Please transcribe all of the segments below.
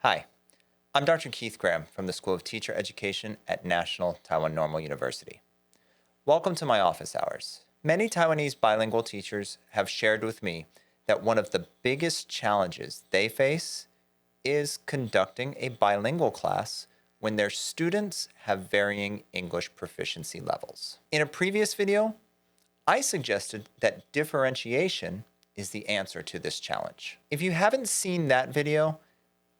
Hi, I'm Dr. Keith Graham from the School of Teacher Education at National Taiwan Normal University. Welcome to my office hours. Many Taiwanese bilingual teachers have shared with me that one of the biggest challenges they face is conducting a bilingual class when their students have varying English proficiency levels. In a previous video, I suggested that differentiation is the answer to this challenge. If you haven't seen that video,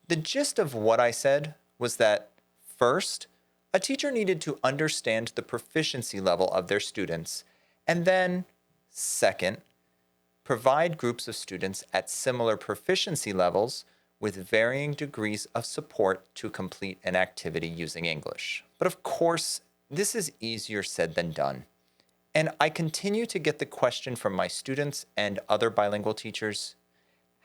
the gist of what I said was that, first, a teacher needed to understand the proficiency level of their students, and then, second, provide groups of students at similar proficiency levels with varying degrees of support to complete an activity using English. But of course, this is easier said than done. And I continue to get the question from my students and other bilingual teachers: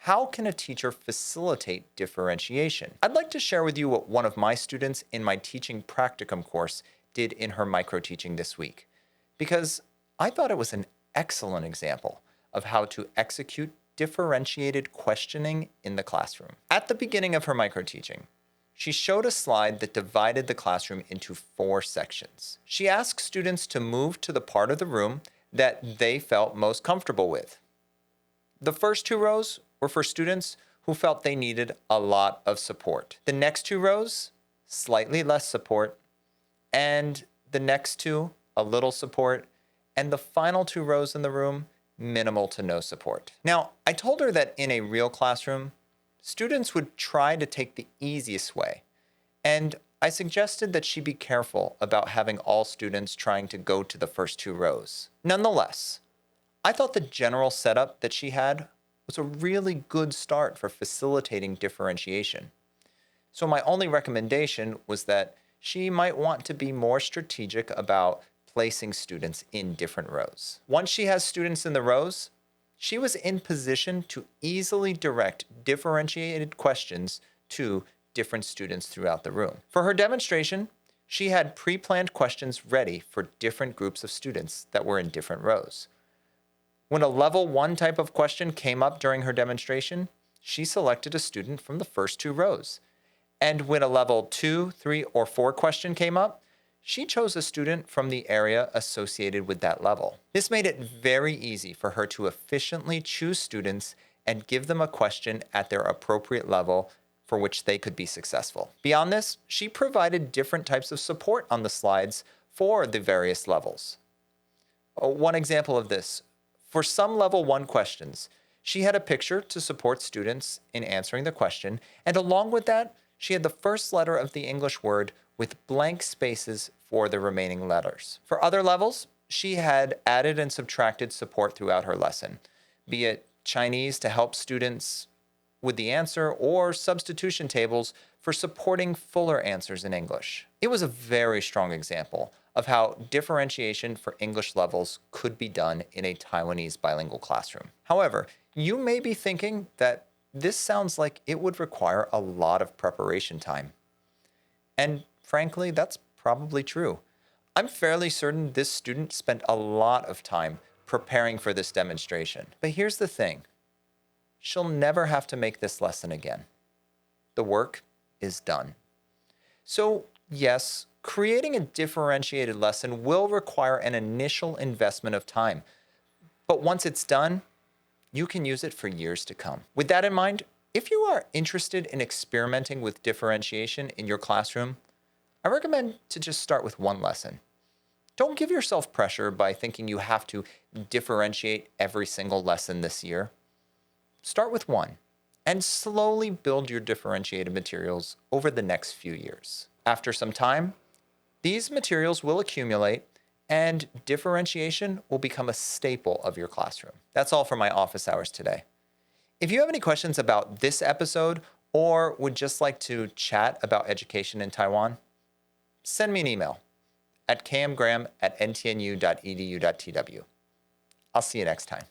how can a teacher facilitate differentiation? I'd like to share with you what one of my students in my teaching practicum course did in her micro-teaching this week, because I thought it was an excellent example of how to execute differentiated questioning in the classroom. At the beginning of her micro-teaching, she showed a slide that divided the classroom into 4 sections. She asked students to move to the part of the room that they felt most comfortable with. The first 2 rows were for students who felt they needed a lot of support. The next 2 rows, slightly less support, and the next 2, a little support, and the final 2 rows in the room, minimal to no support. Now, I told her that in a real classroom, students would try to take the easiest way, and I suggested that she be careful about having all students trying to go to the first 2 rows. Nonetheless, I thought the general setup that she had was a really good start for facilitating differentiation. So my only recommendation was that she might want to be more strategic about placing students in different rows. Once she has students in the rows, she was in position to easily direct differentiated questions to different students throughout the room. For her demonstration, she had pre-planned questions ready for different groups of students that were in different rows. When a level 1 type of question came up during her demonstration, she selected a student from the first 2 rows. And when a level 2, 3, or 4 question came up, she chose a student from the area associated with that level. This made it very easy for her to efficiently choose students and give them a question at their appropriate level for which they could be successful. Beyond this, she provided different types of support on the slides for the various levels. One example of this: for some level 1 questions, she had a picture to support students in answering the question, and along with that, she had the first letter of the English word with blank spaces for the remaining letters. For other levels, she had added and subtracted support throughout her lesson, be it Chinese to help students with the answer or substitution tables for supporting fuller answers in English. It was a very strong example of how differentiation for English levels could be done in a Taiwanese bilingual classroom. However, you may be thinking that this sounds like it would require a lot of preparation time. And frankly, that's probably true. I'm fairly certain this student spent a lot of time preparing for this demonstration. But here's the thing: she'll never have to make this lesson again. The work is done. So yes, creating a differentiated lesson will require an initial investment of time, but once it's done, you can use it for years to come. With that in mind, if you are interested in experimenting with differentiation in your classroom, I recommend to just start with 1 lesson. Don't give yourself pressure by thinking you have to differentiate every single lesson this year. Start with 1 and slowly build your differentiated materials over the next few years. After some time, these materials will accumulate and differentiation will become a staple of your classroom. That's all for my office hours today. If you have any questions about this episode or would just like to chat about education in Taiwan, send me an email at kmgraham@ntnu.edu.tw. I'll see you next time.